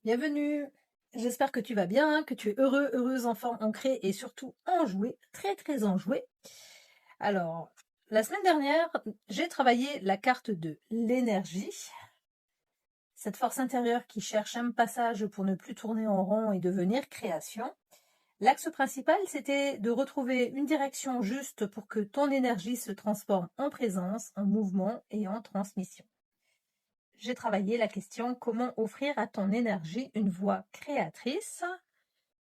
Bienvenue. J'espère que tu vas bien, que tu es heureux, heureuse, en forme, ancrée et surtout enjouée, très très enjouée. Alors, la semaine dernière, j'ai travaillé la carte de l'énergie, cette force intérieure qui cherche un passage pour ne plus tourner en rond et devenir création. L'axe principal, c'était de retrouver une direction juste pour que ton énergie se transforme en présence, en mouvement et en transmission. J'ai travaillé la question comment offrir à ton énergie une voix créatrice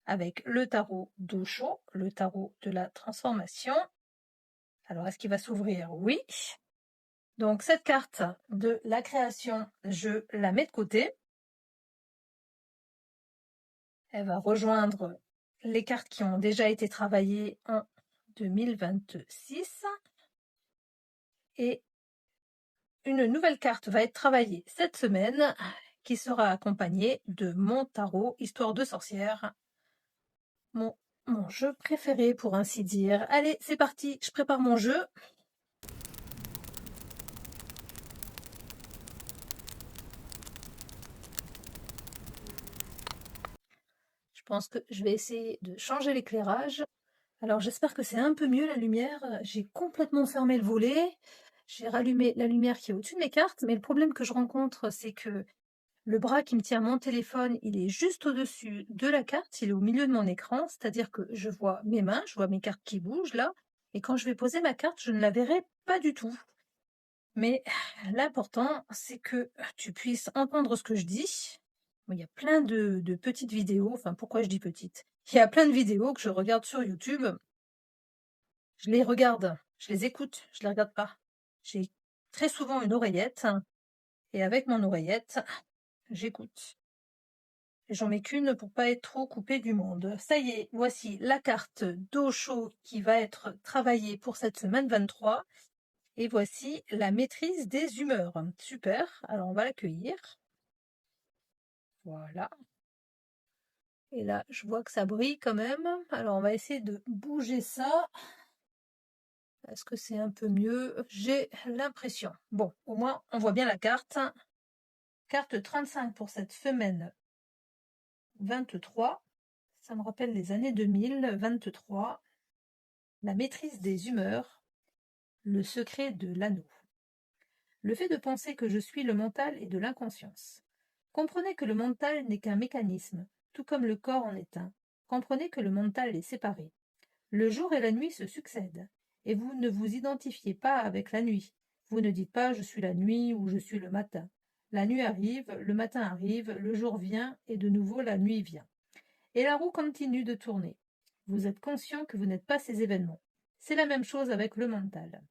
avec le tarot d'Osho, le tarot de la transformation. Alors, est-ce qu'il va s'ouvrir? Oui. Donc, cette carte de la création, je la mets de côté. Elle va rejoindre les cartes qui ont déjà été travaillées en 2026. Et une nouvelle carte va être travaillée cette semaine qui sera accompagnée de mon tarot Histoire de sorcière, mon jeu préféré pour ainsi dire. Allez, c'est parti, je prépare mon jeu. Je pense que je vais essayer de changer l'éclairage. Alors j'espère que c'est un peu mieux la lumière. J'ai complètement fermé le volet. J'ai rallumé la lumière qui est au-dessus de mes cartes, mais le problème que je rencontre, c'est que le bras qui me tient mon téléphone, il est juste au-dessus de la carte, il est au milieu de mon écran, c'est-à-dire que je vois mes mains, je vois mes cartes qui bougent là, et quand je vais poser ma carte, je ne la verrai pas du tout. Mais l'important, c'est que tu puisses entendre ce que je dis. Il y a plein de petites vidéos, enfin pourquoi je dis petites? Il y a plein de vidéos que je regarde sur YouTube. Je les regarde, je les écoute, je les regarde pas. J'ai très souvent une oreillette, et avec mon oreillette, j'écoute. Et j'en mets qu'une pour pas être trop coupée du monde. Ça y est, voici la carte d'Osho qui va être travaillée pour cette semaine 23. Et voici la maîtrise des humeurs. Super, alors on va l'accueillir. Voilà. Et là, je vois que ça brille quand même. Alors on va essayer de bouger ça. Est-ce que c'est un peu mieux? J'ai l'impression. Bon, au moins on voit bien la carte. Carte 35 pour cette semaine 23. Ça me rappelle les années 2023. La maîtrise des humeurs. Le secret de l'anneau. Le fait de penser que je suis le mental est de l'inconscience. Comprenez que le mental n'est qu'un mécanisme, tout comme le corps en est un. Comprenez que le mental est séparé. Le jour et la nuit se succèdent, et vous ne vous identifiez pas avec la nuit. Vous ne dites pas je suis la nuit ou je suis le matin. La nuit arrive, le matin arrive, le jour vient, et de nouveau la nuit vient. Et la roue continue de tourner. Vous êtes conscient que vous n'êtes pas ces événements. C'est la même chose avec le mental.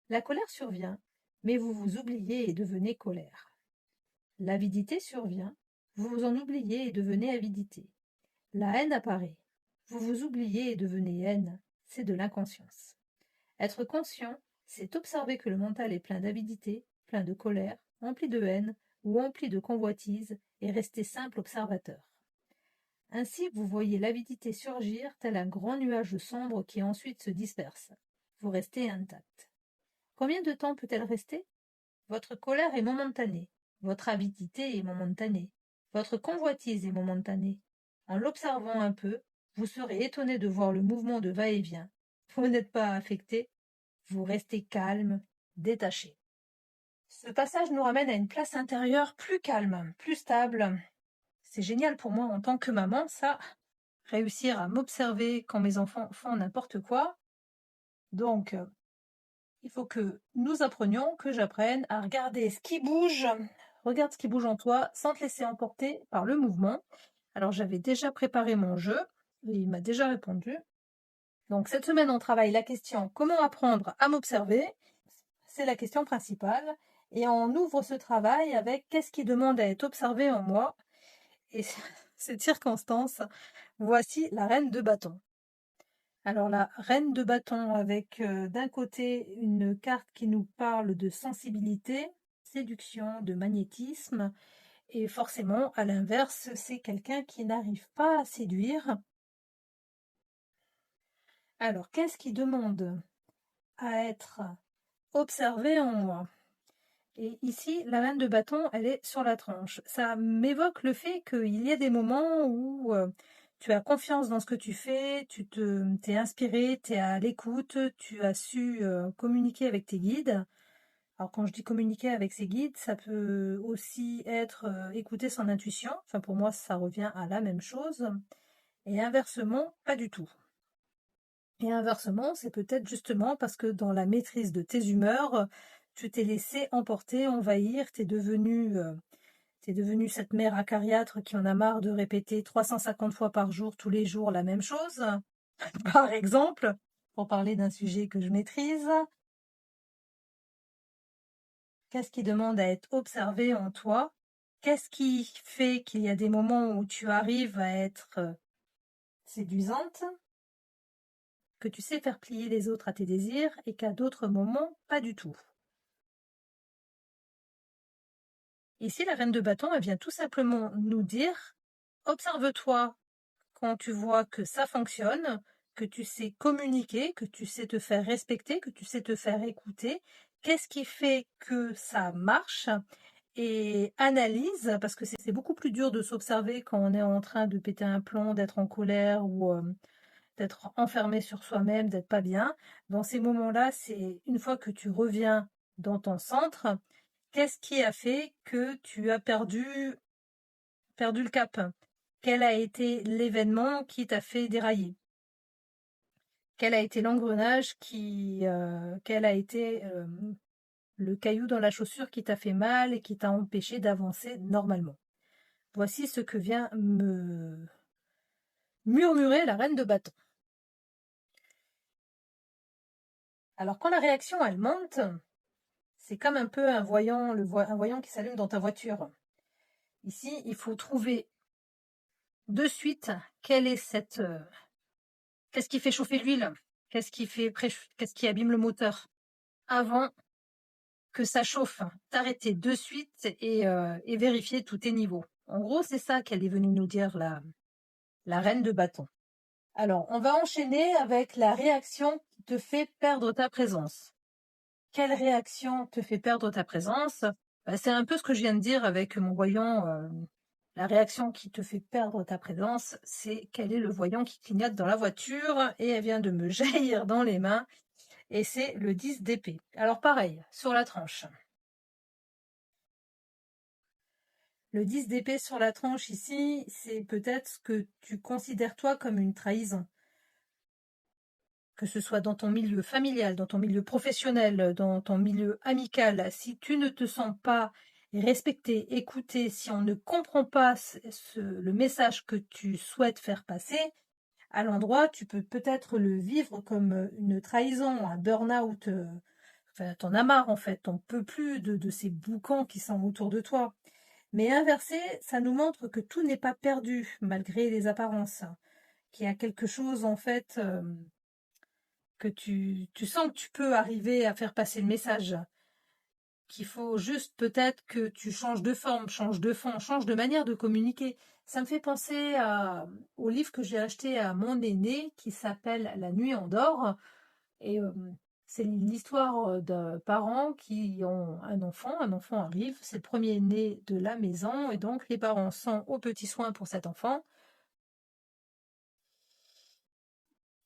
La colère survient, mais vous vous oubliez et devenez colère. L'avidité survient, vous vous en oubliez et devenez avidité. La haine apparaît, vous vous oubliez et devenez haine, c'est de l'inconscience. Être conscient, c'est observer que le mental est plein d'avidité, plein de colère, empli de haine ou empli de convoitise et rester simple observateur. Ainsi, vous voyez l'avidité surgir tel un grand nuage sombre qui ensuite se disperse. Vous restez intact. Combien de temps peut-elle rester? Votre colère est momentanée, votre avidité est momentanée, votre convoitise est momentanée. En l'observant un peu, vous serez étonné de voir le mouvement de va-et-vient. Vous n'êtes pas affecté, vous restez calme, détaché. Ce passage nous ramène à une place intérieure plus calme, plus stable. C'est génial pour moi en tant que maman, ça, réussir à m'observer quand mes enfants font n'importe quoi. Donc, il faut que nous apprenions, que j'apprenne à regarder ce qui bouge. Regarde ce qui bouge en toi sans te laisser emporter par le mouvement. Alors j'avais déjà préparé mon jeu et il m'a déjà répondu. Donc cette semaine on travaille la question comment apprendre à m'observer. C'est la question principale. Et on ouvre ce travail avec qu'est-ce qui demande à être observé en moi. Et cette circonstance, voici la reine de bâton. Alors la reine de bâton avec d'un côté une carte qui nous parle de sensibilité, séduction, de magnétisme, et forcément à l'inverse c'est quelqu'un qui n'arrive pas à séduire. Alors qu'est-ce qui demande à être observé en moi? Et ici, la reine de bâton, elle est sur la tranche. Ça m'évoque le fait qu'il y a des moments où tu as confiance dans ce que tu fais, t'es inspiré, tu es à l'écoute, tu as su communiquer avec tes guides. Alors quand je dis communiquer avec ses guides, ça peut aussi être écouter son intuition. Enfin pour moi, ça revient à la même chose. Et inversement, pas du tout. Et inversement, c'est peut-être justement parce que dans la maîtrise de tes humeurs, tu t'es laissé emporter, envahir, t'es devenu cette mère acariâtre qui en a marre de répéter 350 fois par jour, tous les jours, la même chose, par exemple, pour parler d'un sujet que je maîtrise. Qu'est-ce qui demande à être observé en toi? Qu'est-ce qui fait qu'il y a des moments où tu arrives à être séduisante, que tu sais faire plier les autres à tes désirs et qu'à d'autres moments, pas du tout? Ici, la reine de bâton, elle vient tout simplement nous dire, observe-toi quand tu vois que ça fonctionne, que tu sais communiquer, que tu sais te faire respecter, que tu sais te faire écouter. Qu'est-ce qui fait que ça marche? Et analyse, parce que c'est beaucoup plus dur de s'observer quand on est en train de péter un plomb, d'être en colère ou d'être enfermé sur soi-même, d'être pas bien. Dans ces moments-là, c'est une fois que tu reviens dans ton centre, qu'est-ce qui a fait que tu as perdu le cap? Quel a été l'événement qui t'a fait dérailler? Quel a été l'engrenage quel a été le caillou dans la chaussure qui t'a fait mal et qui t'a empêché d'avancer normalement? Voici ce que vient me murmurer la reine de bâton. Alors quand la réaction elle monte, c'est comme un peu un voyant, un voyant qui s'allume dans ta voiture. Ici, il faut trouver de suite quelle est qu'est-ce qui fait chauffer l'huile, qu'est-ce qui abîme le moteur avant que ça chauffe. T'arrêter de suite et vérifier tous tes niveaux. En gros, c'est ça qu'elle est venue nous dire la reine de bâton. Alors, on va enchaîner avec la réaction qui te fait perdre ta présence. Quelle réaction te fait perdre ta présence? C'est un peu ce que je viens de dire avec mon voyant. La réaction qui te fait perdre ta présence, c'est quel est le voyant qui clignote dans la voiture et elle vient de me jaillir dans les mains et c'est le 10 d'épée. Alors pareil, sur la tranche. Le 10 d'épée sur la tranche ici, c'est peut-être ce que tu considères toi comme une trahison. Que ce soit dans ton milieu familial, dans ton milieu professionnel, dans ton milieu amical, si tu ne te sens pas respecté, écouté, si on ne comprend pas le message que tu souhaites faire passer, à l'endroit, tu peux peut-être le vivre comme une trahison, un burn-out. Enfin, t'en as marre en fait, t'en peux plus de ces boucans qui sont autour de toi. Mais inversé, ça nous montre que tout n'est pas perdu malgré les apparences, qu'il y a quelque chose en fait que tu sens que tu peux arriver à faire passer le message, qu'il faut juste peut-être que tu changes de forme, changes de fond, changes de manière de communiquer. Ça me fait penser au livre que j'ai acheté à mon aîné qui s'appelle La nuit en dort. Et c'est l'histoire de parents qui ont un enfant arrive, c'est le premier-né de la maison, et donc les parents sont aux petits soins pour cet enfant.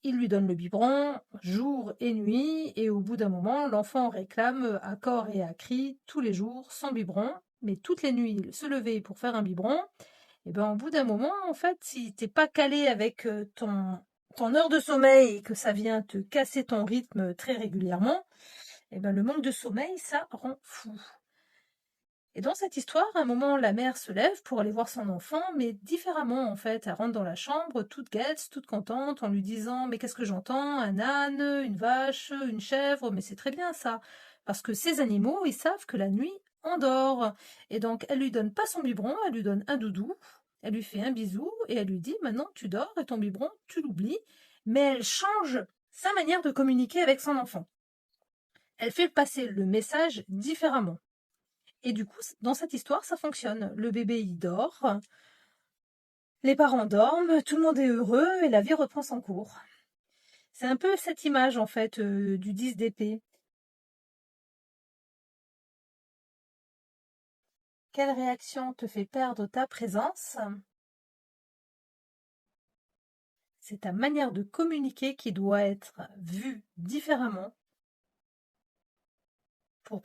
Ils lui donnent le biberon jour et nuit, et au bout d'un moment, l'enfant réclame à corps et à cri tous les jours son biberon, mais toutes les nuits, il se levait pour faire un biberon. Et ben au bout d'un moment, en fait, si t'es pas calé avec ton heure de sommeil et que ça vient te casser ton rythme très régulièrement, et ben le manque de sommeil, ça rend fou. Et dans cette histoire, à un moment, la mère se lève pour aller voir son enfant, mais différemment en fait. Elle rentre dans la chambre, toute gaie, toute contente, en lui disant mais qu'est-ce que j'entends? Un âne, une vache, une chèvre, mais c'est très bien ça. Parce que ces animaux, ils savent que la nuit, on dort. Et donc, elle lui donne pas son biberon, elle lui donne un doudou, elle lui fait un bisou, et elle lui dit maintenant tu dors et ton biberon, tu l'oublies. Mais elle change sa manière de communiquer avec son enfant. Elle fait passer le message différemment. Et du coup, dans cette histoire, ça fonctionne. Le bébé, il dort, les parents dorment, tout le monde est heureux et la vie reprend son cours. C'est un peu cette image, en fait, du 10 d'épée. Quelle réaction te fait perdre ta présence? C'est ta manière de communiquer qui doit être vue différemment pour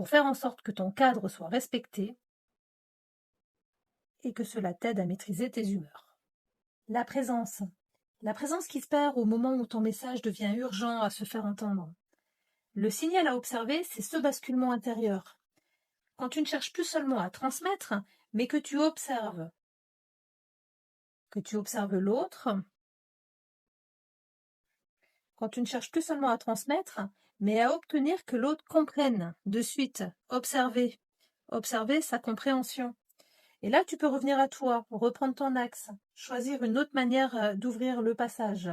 faire en sorte que ton cadre soit respecté et que cela t'aide à maîtriser tes humeurs. La présence. La présence qui se perd au moment où ton message devient urgent à se faire entendre. Le signal à observer, c'est ce basculement intérieur. Quand tu ne cherches plus seulement à transmettre, mais que tu observes l'autre, quand tu ne cherches plus seulement à transmettre, mais à obtenir que l'autre comprenne de suite, observer sa compréhension. Et là, tu peux revenir à toi, reprendre ton axe, choisir une autre manière d'ouvrir le passage.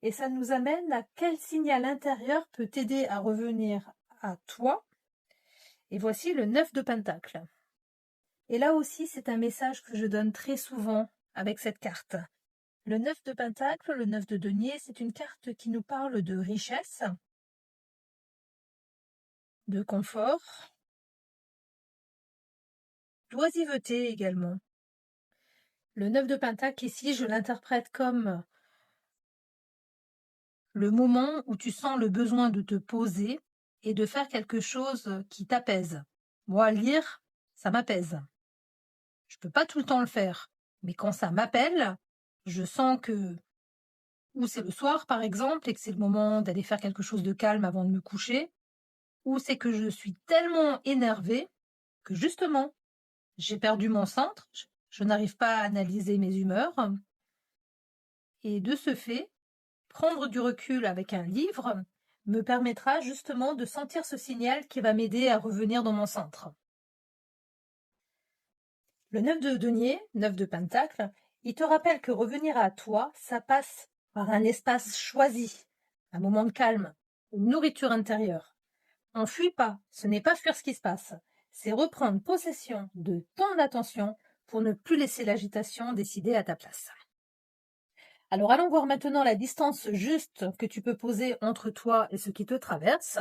Et ça nous amène à quel signal intérieur peut t'aider à revenir à toi. Et voici le 9 de Pentacle. Et là aussi, c'est un message que je donne très souvent avec cette carte. Le 9 de Pentacle, le 9 de denier, c'est une carte qui nous parle de richesse, de confort, d'oisiveté également. Le 9 de Pentacle, ici, je l'interprète comme le moment où tu sens le besoin de te poser et de faire quelque chose qui t'apaise. Moi, lire, ça m'apaise. Je peux pas tout le temps le faire, mais quand ça m'appelle, je sens que, ou c'est le soir par exemple, et que c'est le moment d'aller faire quelque chose de calme avant de me coucher, ou c'est que je suis tellement énervée que justement, j'ai perdu mon centre, je n'arrive pas à analyser mes humeurs, et de ce fait, prendre du recul avec un livre me permettra justement de sentir ce signal qui va m'aider à revenir dans mon centre. Le 9 de denier, 9 de pentacle, il te rappelle que revenir à toi, ça passe par un espace choisi, un moment de calme, une nourriture intérieure. On fuit pas, ce n'est pas fuir ce qui se passe, c'est reprendre possession de ton attention pour ne plus laisser l'agitation décider à ta place. Alors allons voir maintenant la distance juste que tu peux poser entre toi et ce qui te traverse.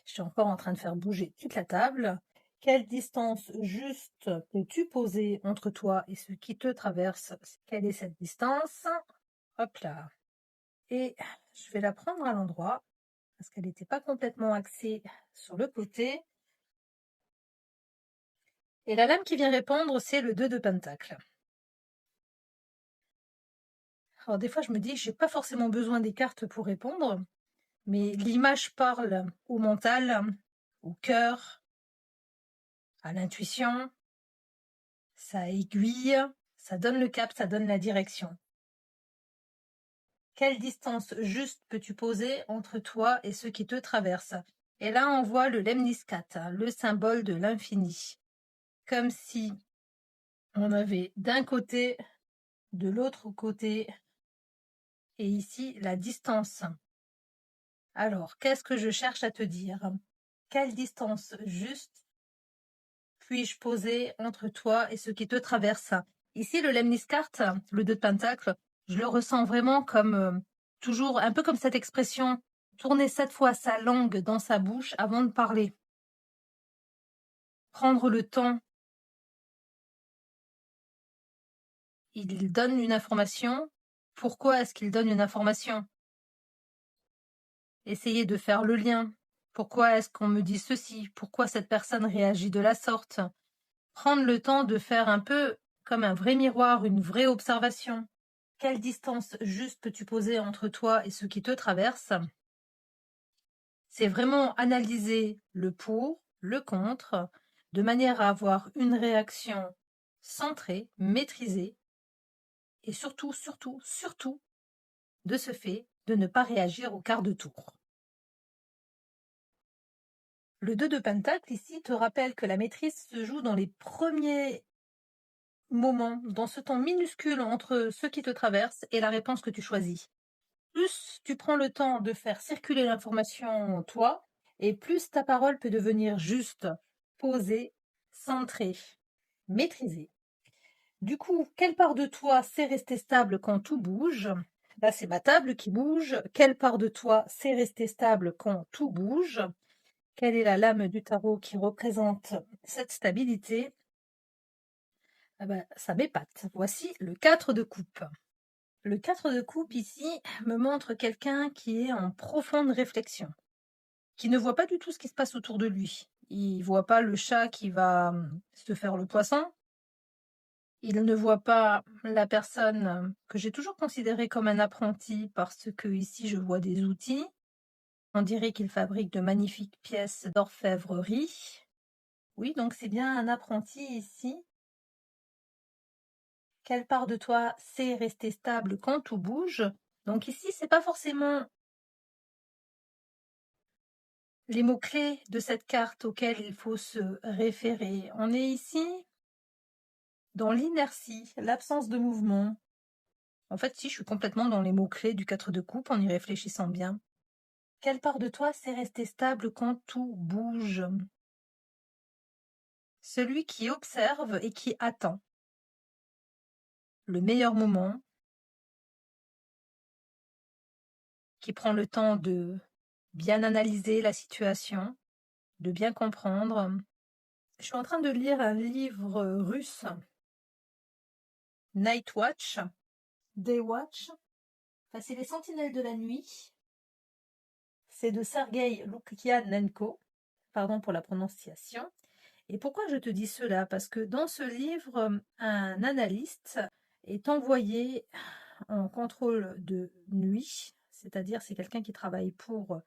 Je suis encore en train de faire bouger toute la table. Quelle distance juste peux-tu poser entre toi et ce qui te traverse? Quelle est cette distance? Hop là. Et je vais la prendre à l'endroit parce qu'elle n'était pas complètement axée sur le côté. Et la lame qui vient répondre, c'est le 2 de pentacle. Alors des fois, je me dis que j'ai pas forcément besoin des cartes pour répondre, mais l'image parle au mental, au cœur, à l'intuition, ça aiguille, ça donne le cap, ça donne la direction. Quelle distance juste peux-tu poser entre toi et ce qui te traverse? Et là, on voit le lemniscate, le symbole de l'infini. Comme si on avait d'un côté, de l'autre côté, et ici, la distance. Alors, qu'est-ce que je cherche à te dire? Quelle distance juste puis-je poser entre toi et ce qui te traverse? Ici, le lemniscate, le 2 de pentacle, je le ressens vraiment comme toujours, un peu comme cette expression, tourner 7 fois sa langue dans sa bouche avant de parler. Prendre le temps. Il donne une information. Pourquoi est-ce qu'il donne une information? Essayer de faire le lien. Pourquoi est-ce qu'on me dit ceci? Pourquoi cette personne réagit de la sorte? Prendre le temps de faire un peu comme un vrai miroir, une vraie observation. Quelle distance juste peux-tu poser entre toi et ce qui te traverse? C'est vraiment analyser le pour, le contre, de manière à avoir une réaction centrée, maîtrisée, et surtout, de ce fait, de ne pas réagir au quart de tour. Le 2 de pentacle ici te rappelle que la maîtrise se joue dans les premiers moments, dans ce temps minuscule entre ce qui te traverse et la réponse que tu choisis. Plus tu prends le temps de faire circuler l'information en toi, et plus ta parole peut devenir juste, posée, centrée, maîtrisée. Du coup, quelle part de toi sait rester stable quand tout bouge? Là, c'est ma table qui bouge. Quelle part de toi sait rester stable quand tout bouge? Quelle est la lame du tarot qui représente cette stabilité? Ah ben, ça m'épate. Voici le 4 de coupe. Le 4 de coupe ici me montre quelqu'un qui est en profonde réflexion, qui ne voit pas du tout ce qui se passe autour de lui. Il voit pas le chat qui va se faire le poisson. Il ne voit pas la personne que j'ai toujours considérée comme un apprenti parce que ici je vois des outils. On dirait qu'il fabrique de magnifiques pièces d'orfèvrerie. Oui, donc c'est bien un apprenti ici. Quelle part de toi sait rester stable quand tout bouge? Donc ici, c'est pas forcément les mots-clés de cette carte auxquels il faut se référer. On est ici dans l'inertie, l'absence de mouvement. En fait, si je suis complètement dans les mots-clés du 4 de coupe en y réfléchissant bien. Quelle part de toi sait rester stable quand tout bouge? Celui qui observe et qui attend le meilleur moment, qui prend le temps de bien analyser la situation, de bien comprendre. Je suis en train de lire un livre russe, Night Watch, Day Watch. Enfin, c'est les Sentinelles de la nuit. C'est de Sergei Loukyanenko. Pardon pour la prononciation. Et pourquoi je te dis cela? Parce que dans ce livre, un analyste est envoyé en contrôle de nuit, c'est-à-dire c'est quelqu'un qui travaille pour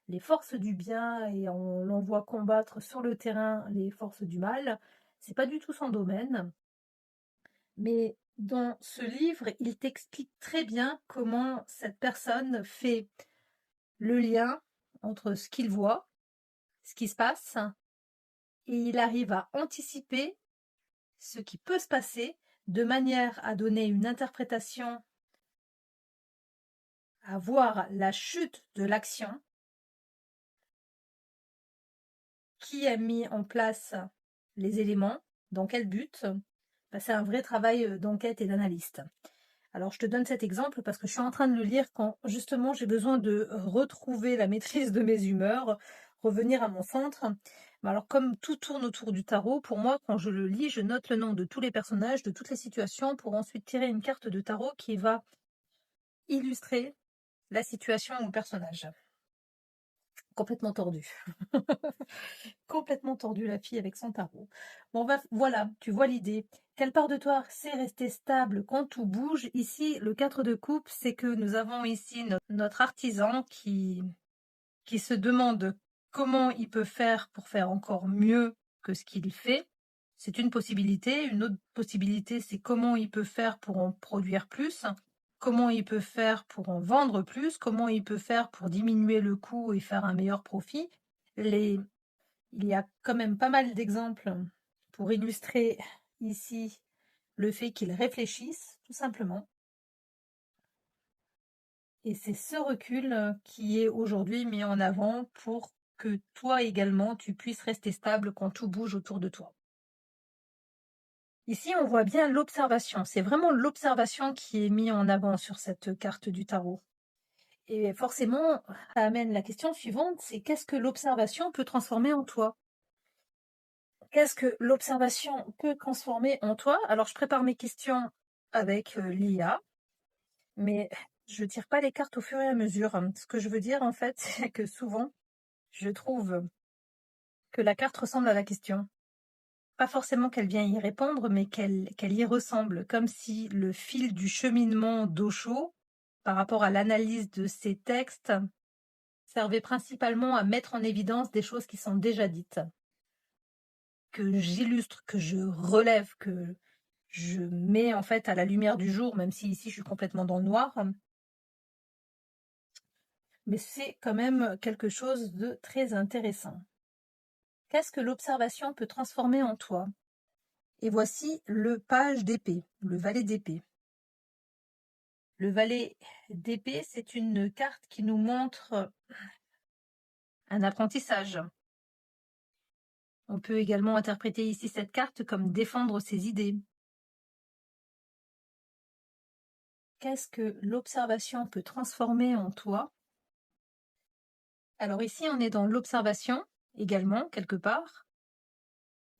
les forces du bien et on l'envoie combattre sur le terrain les forces du mal. C'est pas du tout son domaine. Mais dans ce livre, il t'explique très bien comment cette personne fait le lien entre ce qu'il voit, ce qui se passe, et il arrive à anticiper ce qui peut se passer de manière à donner une interprétation, à voir la chute de l'action, qui a mis en place les éléments, dans quel but. C'est un vrai travail d'enquête et d'analyste. Alors je te donne cet exemple parce que je suis en train de le lire quand justement j'ai besoin de retrouver la maîtrise de mes humeurs, revenir à mon centre. Alors comme tout tourne autour du tarot, pour moi quand je le lis, je note le nom de tous les personnages, de toutes les situations pour ensuite tirer une carte de tarot qui va illustrer la situation ou le personnage. Complètement tordu. Complètement tordu la fille avec son tarot. Bon, voilà, tu vois l'idée. Quelle part de toi sait rester stable quand tout bouge? Ici, le 4 de coupe, c'est que nous avons ici notre artisan qui se demande comment il peut faire pour faire encore mieux que ce qu'il fait. C'est une possibilité. Une autre possibilité, c'est comment il peut faire pour en produire plus, comment il peut faire pour en vendre plus, comment il peut faire pour diminuer le coût et faire un meilleur profit. Il y a quand même pas mal d'exemples pour illustrer ici le fait qu'ils réfléchissent, tout simplement. Et c'est ce recul qui est aujourd'hui mis en avant pour que toi également, tu puisses rester stable quand tout bouge autour de toi. Ici, on voit bien l'observation. C'est vraiment l'observation qui est mise en avant sur cette carte du tarot. Et forcément, ça amène la question suivante, c'est qu'est-ce que l'observation peut transformer en toi? Qu'est-ce que l'observation peut transformer en toi? Alors, je prépare mes questions avec l'IA, mais je tire pas les cartes au fur et à mesure. Ce que je veux dire, en fait, c'est que souvent, je trouve que la carte ressemble à la question. Pas forcément qu'elle vient y répondre, mais qu'elle y ressemble, comme si le fil du cheminement d'Osho, par rapport à l'analyse de ces textes, servait principalement à mettre en évidence des choses qui sont déjà dites, que j'illustre, que je relève, que je mets en fait à la lumière du jour, même si ici je suis complètement dans le noir. Mais c'est quand même quelque chose de très intéressant. Qu'est-ce que l'observation peut transformer en toi? Et voici le page d'épée, le valet d'épée. Le valet d'épée, c'est une carte qui nous montre un apprentissage. On peut également interpréter ici cette carte comme défendre ses idées. Qu'est-ce que l'observation peut transformer en toi? Alors ici, on est dans l'observation. également, quelque part.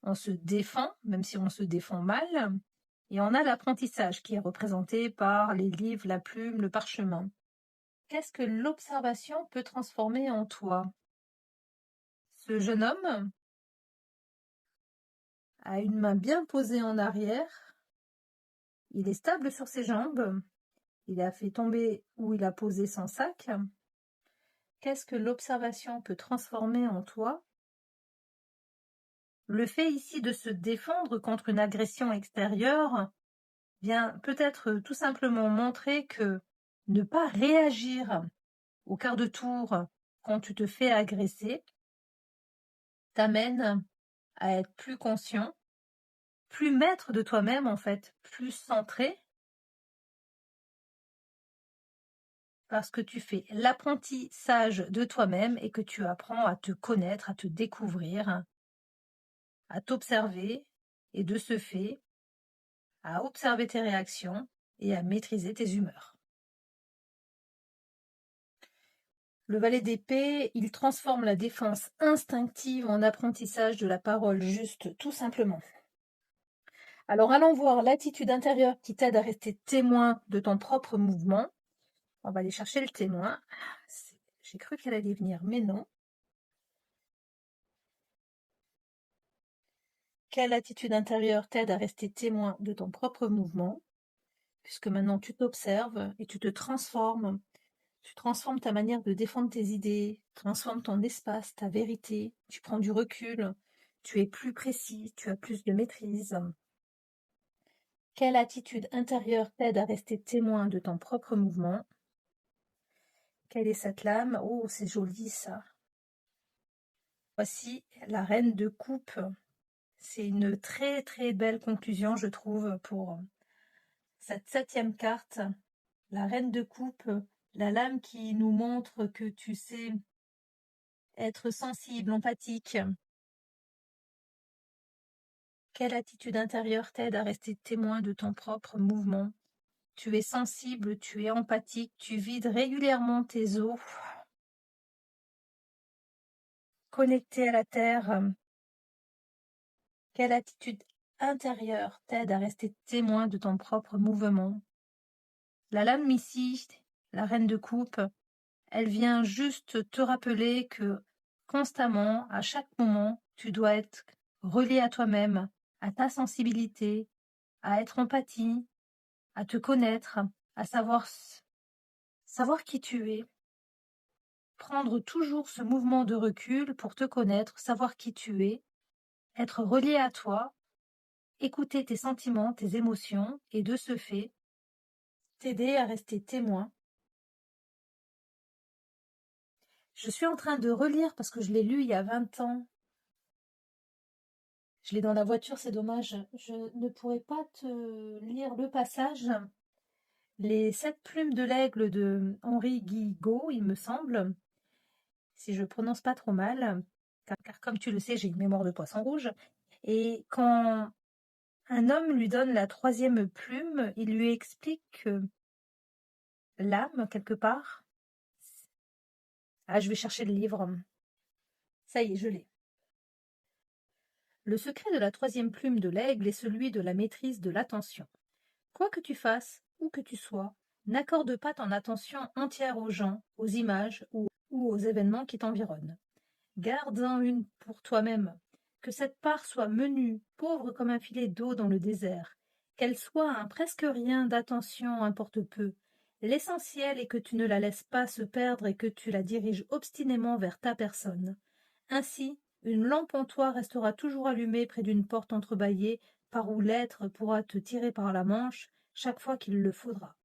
On se défend, même si on se défend mal. Et on a l'apprentissage qui est représenté par les livres, la plume, le parchemin. Qu'est-ce que l'observation peut transformer en toi? Ce jeune homme a une main bien posée en arrière. Il est stable sur ses jambes. Il a fait tomber où il a posé son sac. Qu'est-ce que l'observation peut transformer en toi? Le fait ici de se défendre contre une agression extérieure vient peut-être tout simplement montrer que ne pas réagir au quart de tour quand tu te fais agresser t'amène à être plus conscient, plus maître de toi-même en fait, plus centré, parce que tu fais l'apprentissage de toi-même et que tu apprends à te connaître, à te découvrir, à t'observer et de ce fait, à observer tes réactions et à maîtriser tes humeurs. Le valet d'épée, il transforme la défense instinctive en apprentissage de la parole juste, tout simplement. Alors allons voir l'attitude intérieure qui t'aide à rester témoin de ton propre mouvement. On va aller chercher le témoin. J'ai cru qu'elle allait venir, mais non. Quelle attitude intérieure t'aide à rester témoin de ton propre mouvement? Puisque maintenant tu t'observes et tu te transformes. Tu transformes ta manière de défendre tes idées, transformes ton espace, ta vérité, tu prends du recul, tu es plus précis, tu as plus de maîtrise. Quelle attitude intérieure t'aide à rester témoin de ton propre mouvement? Quelle est cette lame? Oh, c'est joli ça. Voici la reine de coupe. C'est une très très belle conclusion, je trouve, pour cette 7e carte. La reine de coupe, la lame qui nous montre que tu sais être sensible, empathique. Quelle attitude intérieure t'aide à rester témoin de ton propre mouvement? Tu es sensible, tu es empathique, tu vides régulièrement tes os. Connecté à la terre. Quelle attitude intérieure t'aide à rester témoin de ton propre mouvement? La lame ici, la reine de coupe, elle vient juste te rappeler que constamment, à chaque moment, tu dois être relié à toi-même, à ta sensibilité, à être empathie, à te connaître, à savoir qui tu es. Prendre toujours ce mouvement de recul pour te connaître, savoir qui tu es, être relié à toi, écouter tes sentiments, tes émotions, et de ce fait, t'aider à rester témoin. Je suis en train de relire parce que je l'ai lu il y a 20 ans. Je l'ai dans la voiture, c'est dommage. Je ne pourrais pas te lire le passage. Les 7 plumes de l'aigle de Henri Guigaud, il me semble, si je prononce pas trop mal, car comme tu le sais, j'ai une mémoire de poisson rouge. Et quand un homme lui donne la 3e plume, il lui explique que l'âme, quelque part... Ah, je vais chercher le livre. Ça y est, je l'ai. Le secret de la 3e plume de l'aigle est celui de la maîtrise de l'attention. Quoi que tu fasses, où que tu sois, n'accorde pas ton attention entière aux gens, aux images ou aux événements qui t'environnent. Garde-en une pour toi-même, que cette part soit menue, pauvre comme un filet d'eau dans le désert, qu'elle soit un presque rien d'attention importe peu. L'essentiel est que tu ne la laisses pas se perdre et que tu la diriges obstinément vers ta personne. Ainsi, une lampe en toi restera toujours allumée près d'une porte entrebâillée par où l'être pourra te tirer par la manche chaque fois qu'il le faudra.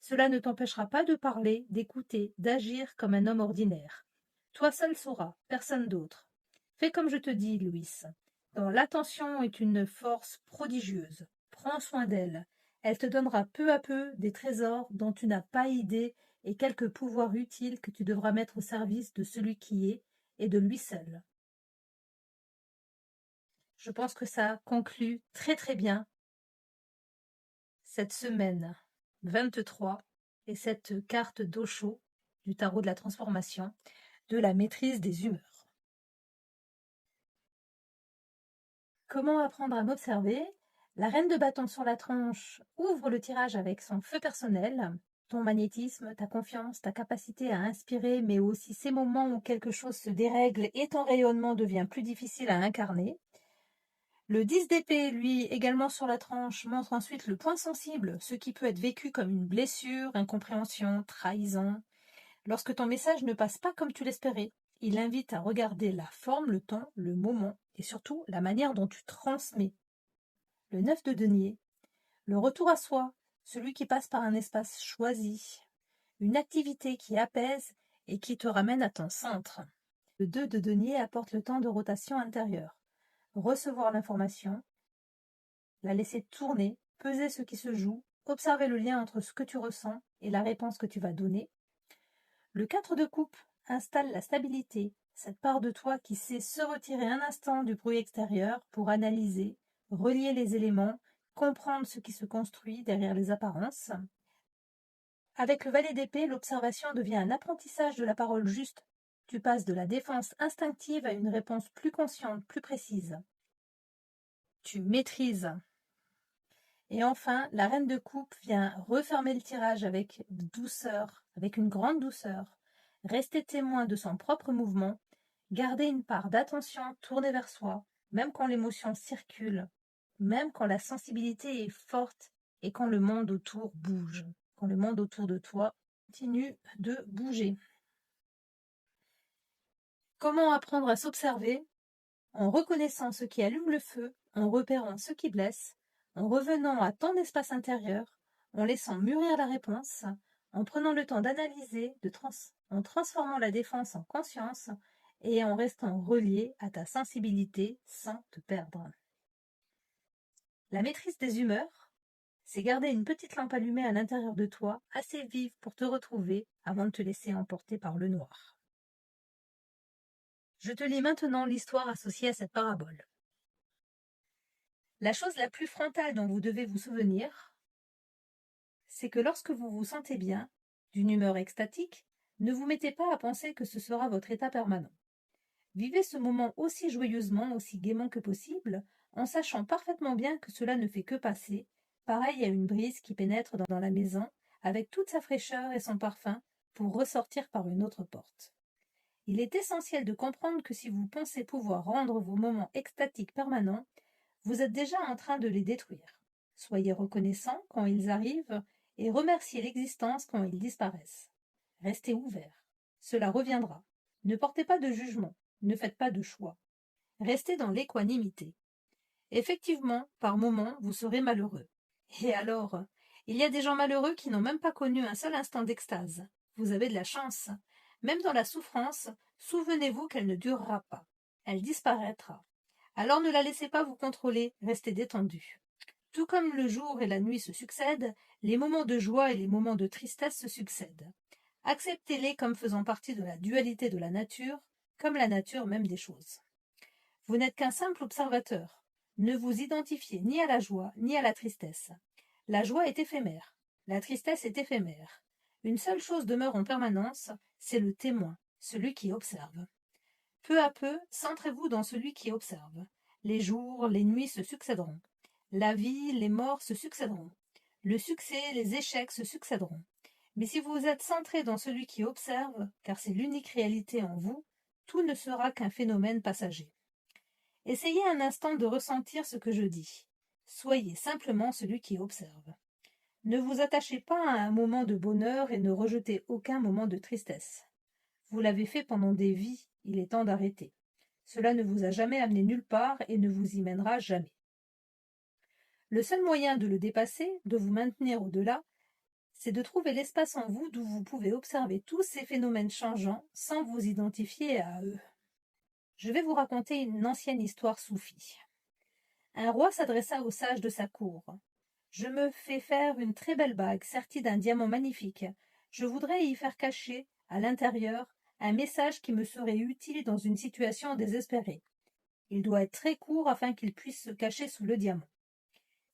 Cela ne t'empêchera pas de parler, d'écouter, d'agir comme un homme ordinaire. Toi seul sauras, personne d'autre. Fais comme je te dis, Louis. Dans l'attention est une force prodigieuse. Prends soin d'elle. Elle te donnera peu à peu des trésors dont tu n'as pas idée et quelques pouvoirs utiles que tu devras mettre au service de celui qui est et de lui seul. Je pense que ça conclut très très bien cette semaine 23 et cette carte d'Osho du tarot de la transformation, de la maîtrise des humeurs. Comment apprendre à m'observer? La reine de bâton sur la tranche ouvre le tirage avec son feu personnel, ton magnétisme, ta confiance, ta capacité à inspirer, mais aussi ces moments où quelque chose se dérègle et ton rayonnement devient plus difficile à incarner. Le 10 d'épée, lui, également sur la tranche, montre ensuite le point sensible, ce qui peut être vécu comme une blessure, incompréhension, trahison. Lorsque ton message ne passe pas comme tu l'espérais, il invite à regarder la forme, le temps, le moment et surtout la manière dont tu transmets. Le 9 de denier, le retour à soi, celui qui passe par un espace choisi, une activité qui apaise et qui te ramène à ton centre. Le 2 de denier apporte le temps de rotation intérieure. Recevoir l'information, la laisser tourner, peser ce qui se joue, observer le lien entre ce que tu ressens et la réponse que tu vas donner. Le 4 de coupe installe la stabilité, cette part de toi qui sait se retirer un instant du bruit extérieur pour analyser, relier les éléments, comprendre ce qui se construit derrière les apparences. Avec le valet d'épée, l'observation devient un apprentissage de la parole juste. Tu passes de la défense instinctive à une réponse plus consciente, plus précise. Tu maîtrises. Et enfin, la reine de coupe vient refermer le tirage avec douceur, avec une grande douceur, rester témoin de son propre mouvement, garder une part d'attention tournée vers soi, même quand l'émotion circule, même quand la sensibilité est forte et quand le monde autour bouge, quand le monde autour de toi continue de bouger. Comment apprendre à s'observer? En reconnaissant ce qui allume le feu, en repérant ce qui blesse, en revenant à ton espace intérieur, en laissant mûrir la réponse, en prenant le temps d'analyser, en transformant la défense en conscience et en restant relié à ta sensibilité sans te perdre. La maîtrise des humeurs, c'est garder une petite lampe allumée à l'intérieur de toi, assez vive pour te retrouver avant de te laisser emporter par le noir. Je te lis maintenant l'histoire associée à cette parabole. La chose la plus frontale dont vous devez vous souvenir, c'est que lorsque vous vous sentez bien, d'une humeur extatique, ne vous mettez pas à penser que ce sera votre état permanent. Vivez ce moment aussi joyeusement, aussi gaiement que possible, en sachant parfaitement bien que cela ne fait que passer, pareil à une brise qui pénètre dans la maison, avec toute sa fraîcheur et son parfum, pour ressortir par une autre porte. Il est essentiel de comprendre que si vous pensez pouvoir rendre vos moments extatiques permanents, vous êtes déjà en train de les détruire. Soyez reconnaissant quand ils arrivent et remerciez l'existence quand ils disparaissent. Restez ouvert. Cela reviendra. Ne portez pas de jugement. Ne faites pas de choix. Restez dans l'équanimité. Effectivement, par moments, vous serez malheureux. Et alors, il y a des gens malheureux qui n'ont même pas connu un seul instant d'extase. Vous avez de la chance. Même dans la souffrance, souvenez-vous qu'elle ne durera pas. Elle disparaîtra. Alors ne la laissez pas vous contrôler, restez détendu. Tout comme le jour et la nuit se succèdent, les moments de joie et les moments de tristesse se succèdent. Acceptez-les comme faisant partie de la dualité de la nature, comme la nature même des choses. Vous n'êtes qu'un simple observateur. Ne vous identifiez ni à la joie ni à la tristesse. La joie est éphémère, la tristesse est éphémère. Une seule chose demeure en permanence, c'est le témoin, celui qui observe. Peu à peu, centrez-vous dans celui qui observe. Les jours, les nuits se succéderont. La vie, les morts se succéderont. Le succès, les échecs se succéderont. Mais si vous êtes centré dans celui qui observe, car c'est l'unique réalité en vous, tout ne sera qu'un phénomène passager. Essayez un instant de ressentir ce que je dis. Soyez simplement celui qui observe. Ne vous attachez pas à un moment de bonheur et ne rejetez aucun moment de tristesse. Vous l'avez fait pendant des vies, il est temps d'arrêter. Cela ne vous a jamais amené nulle part et ne vous y mènera jamais. Le seul moyen de le dépasser, de vous maintenir au-delà, c'est de trouver l'espace en vous d'où vous pouvez observer tous ces phénomènes changeants sans vous identifier à eux. Je vais vous raconter une ancienne histoire soufie. Un roi s'adressa aux sages de sa cour. « Je me fais faire une très belle bague sertie d'un diamant magnifique. Je voudrais y faire cacher, à l'intérieur, un message qui me serait utile dans une situation désespérée. Il doit être très court afin qu'il puisse se cacher sous le diamant. »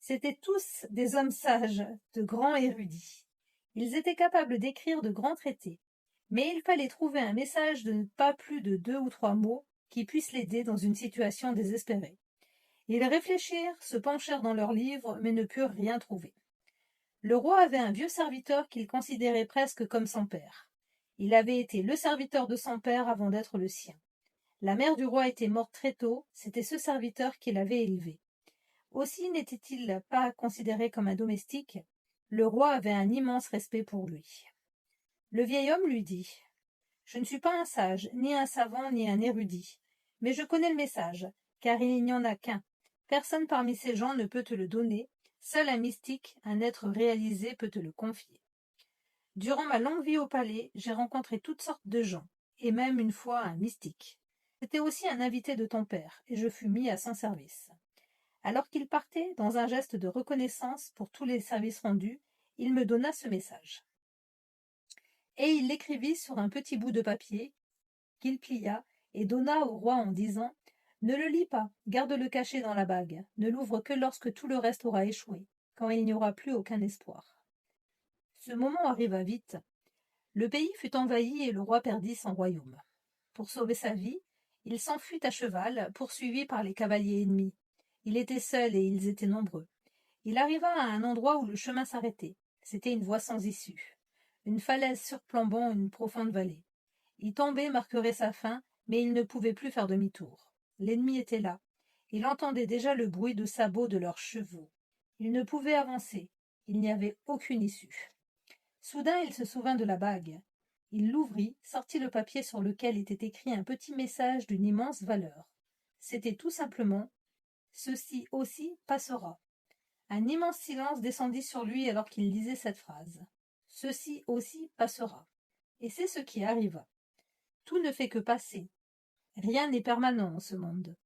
C'étaient tous des hommes sages, de grands érudits. Ils étaient capables d'écrire de grands traités, mais il fallait trouver un message de pas plus de 2 ou 3 mots qui puisse l'aider dans une situation désespérée. Ils réfléchirent, se penchèrent dans leurs livres, mais ne purent rien trouver. Le roi avait un vieux serviteur qu'il considérait presque comme son père. Il avait été le serviteur de son père avant d'être le sien. La mère du roi était morte très tôt, c'était ce serviteur qui l'avait élevé. Aussi n'était-il pas considéré comme un domestique. Le roi avait un immense respect pour lui. Le vieil homme lui dit « Je ne suis pas un sage, ni un savant, ni un érudit, mais je connais le message, car il n'y en a qu'un. Personne parmi ces gens ne peut te le donner, seul un mystique, un être réalisé peut te le confier. Durant ma longue vie au palais, j'ai rencontré toutes sortes de gens, et même une fois un mystique. C'était aussi un invité de ton père, et je fus mis à son service. Alors qu'il partait, dans un geste de reconnaissance pour tous les services rendus, il me donna ce message. Et il l'écrivit sur un petit bout de papier, qu'il plia, et donna au roi en disant « Ne le lis pas, garde-le caché dans la bague, ne l'ouvre que lorsque tout le reste aura échoué, quand il n'y aura plus aucun espoir. » Ce moment arriva vite. Le pays fut envahi et le roi perdit son royaume. Pour sauver sa vie, il s'enfuit à cheval, poursuivi par les cavaliers ennemis. Il était seul et ils étaient nombreux. Il arriva à un endroit où le chemin s'arrêtait. C'était une voie sans issue. Une falaise surplombant une profonde vallée. Y tomber marquerait sa fin, mais il ne pouvait plus faire demi-tour. L'ennemi était là. Il entendait déjà le bruit de sabots de leurs chevaux. Il ne pouvait avancer. Il n'y avait aucune issue. Soudain, il se souvint de la bague. Il l'ouvrit, sortit le papier sur lequel était écrit un petit message d'une immense valeur. C'était tout simplement « Ceci aussi passera ». Un immense silence descendit sur lui alors qu'il lisait cette phrase. « Ceci aussi passera ». Et c'est ce qui arriva. Tout ne fait que passer. Rien n'est permanent en ce monde.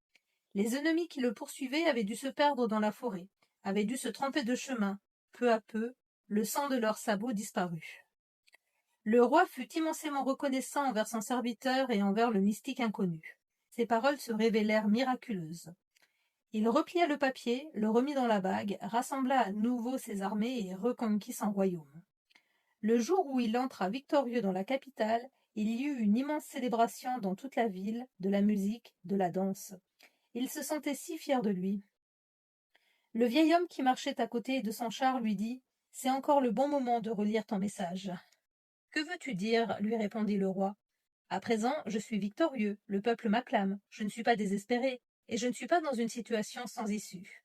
Les ennemis qui le poursuivaient avaient dû se perdre dans la forêt, avaient dû se tromper de chemin. Peu à peu, le sang de leurs sabots disparut. Le roi fut immensément reconnaissant envers son serviteur et envers le mystique inconnu. Ses paroles se révélèrent miraculeuses. Il replia le papier, le remit dans la bague, rassembla à nouveau ses armées et reconquit son royaume. Le jour où il entra victorieux dans la capitale, il y eut une immense célébration dans toute la ville, de la musique, de la danse. Il se sentait si fier de lui. Le vieil homme qui marchait à côté de son char lui dit « C'est encore le bon moment de relire ton message. »« Que veux-tu dire » lui répondit le roi. « À présent, je suis victorieux, le peuple m'acclame, je ne suis pas désespéré, et je ne suis pas dans une situation sans issue. »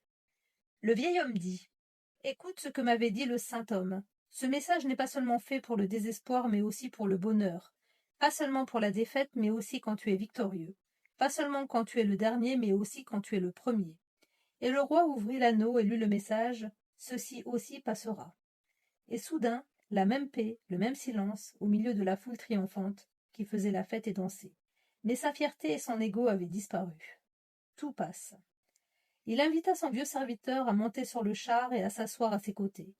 Le vieil homme dit « Écoute ce que m'avait dit le saint homme. Ce message n'est pas seulement fait pour le désespoir, mais aussi pour le bonheur. Pas seulement pour la défaite, mais aussi quand tu es victorieux. Pas seulement quand tu es le dernier, mais aussi quand tu es le premier. » Et le roi ouvrit l'anneau et lut le message « Ceci aussi passera. » Et soudain, la même paix, le même silence, au milieu de la foule triomphante, qui faisait la fête et dansait. Mais sa fierté et son ego avaient disparu. Tout passe. Il invita son vieux serviteur à monter sur le char et à s'asseoir à ses côtés.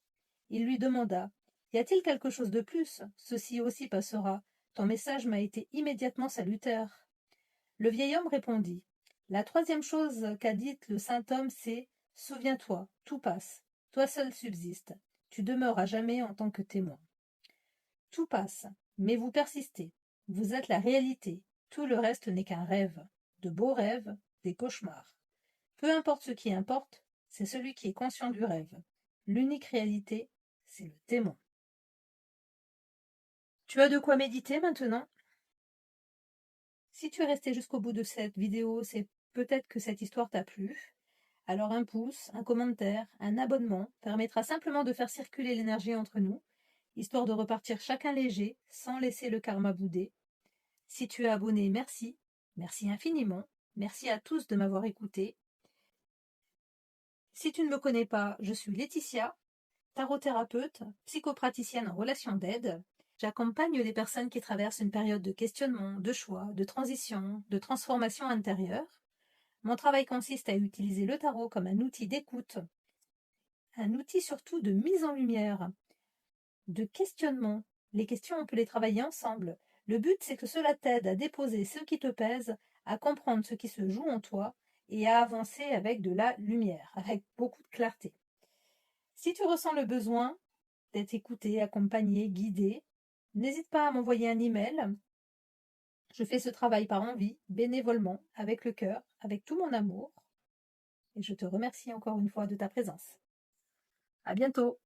Il lui demanda « Y a-t-il quelque chose de plus ? Ceci aussi passera. Ton message m'a été immédiatement salutaire. » Le vieil homme répondit « La troisième chose qu'a dite le saint homme, c'est « Souviens-toi, tout passe. Toi seul subsiste. Tu demeures à jamais en tant que témoin. Tout passe, mais vous persistez. Vous êtes la réalité. Tout le reste n'est qu'un rêve. De beaux rêves, des cauchemars. Peu importe ce qui importe, c'est celui qui est conscient du rêve. L'unique réalité, c'est le témoin. » Tu as de quoi méditer maintenant? Si tu es resté jusqu'au bout de cette vidéo, c'est peut-être que cette histoire t'a plu. Alors un pouce, un commentaire, un abonnement permettra simplement de faire circuler l'énergie entre nous, histoire de repartir chacun léger, sans laisser le karma bouder. Si tu es abonné, merci. Merci infiniment. Merci à tous de m'avoir écouté. Si tu ne me connais pas, je suis Laetitia, tarot-thérapeute, psychopraticienne en relation d'aide. J'accompagne les personnes qui traversent une période de questionnement, de choix, de transition, de transformation intérieure. Mon travail consiste à utiliser le tarot comme un outil d'écoute, un outil surtout de mise en lumière, de questionnement. Les questions, on peut les travailler ensemble. Le but, c'est que cela t'aide à déposer ce qui te pèse, à comprendre ce qui se joue en toi et à avancer avec de la lumière, avec beaucoup de clarté. Si tu ressens le besoin d'être écouté, accompagné, guidé, n'hésite pas à m'envoyer un email. Je fais ce travail par envie, bénévolement, avec le cœur, avec tout mon amour. et je te remercie encore une fois de ta présence. À bientôt!